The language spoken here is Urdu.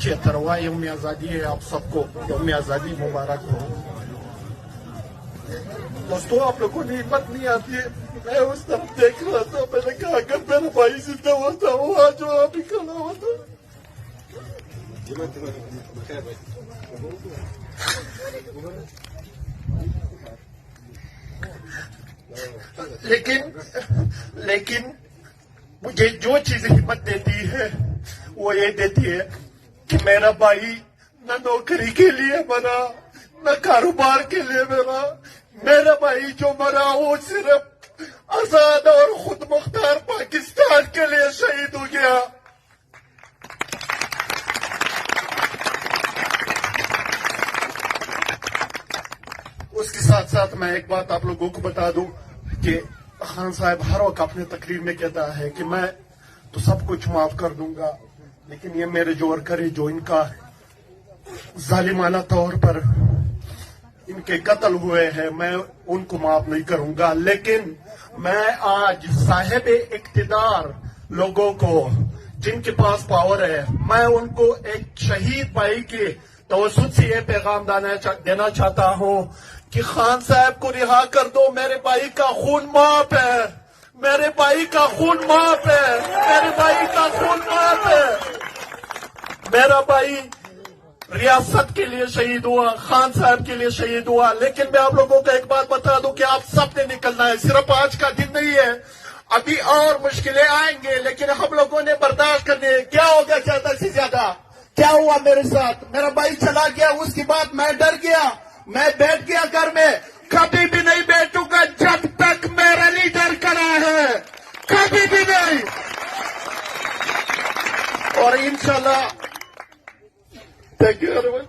76واں یوم آزادی ہے. آپ سب کو یوم آزادی مبارک ہو. دوستوں آپ لوگوں نے ہمت نہیں آتی ہے. میں اس طرف دیکھ رہا تھا, میں نے کہا اگر میرا بھائی زندہ ہوتا وہ آج وہاں بھی کھڑا ہوتا. لیکن مجھے جو چیز ہمت دیتی ہے وہ یہ دیتی ہے کہ میرا بھائی نہ نوکری کے لیے مرا نہ کاروبار کے لیے مرا. میرا بھائی جو مرا وہ صرف آزاد اور خود مختار پاکستان کے لیے شہید ہو گیا. اس کے ساتھ ساتھ میں ایک بات آپ لوگوں کو بتا دوں کہ خان صاحب ہر وقت اپنے تقریر میں کہتا ہے کہ میں تو سب کچھ معاف کر دوں گا, لیکن یہ میرے جو ورکر ہے جو ان کا ظالمانہ طور پر ان کے قتل ہوئے ہیں میں ان کو معاف نہیں کروں گا. لیکن میں آج صاحب اقتدار لوگوں کو جن کے پاس پاور ہے میں ان کو ایک شہید بھائی کے توسط سے یہ پیغام دینا چاہتا ہوں کہ خان صاحب کو رہا کر دو. میرے بھائی کا خون معاف ہے, میرے بھائی کا خون معاف ہے, میرے بھائی کا خون معاف ہے. میرا بھائی ریاست کے لیے شہید ہوا, خان صاحب کے لیے شہید ہوا. لیکن میں آپ لوگوں کو ایک بات بتا دوں کہ آپ سب نے نکلنا ہے. صرف آج کا دن نہیں ہے, ابھی اور مشکلیں آئیں گے, لیکن ہم لوگوں نے برداشت کرنے. کیا ہوگا زیادہ سے زیادہ کیا ہوا میرے ساتھ؟ میرا بھائی چلا گیا, اس کے بعد میں ڈر گیا, میں بیٹھ گیا گھر میں. کبھی بھی نہیں بیٹھوں گا جب تک میرا لیڈر کھڑا ہے, کبھی بھی نہیں. اور انشاءاللہ thank you very much.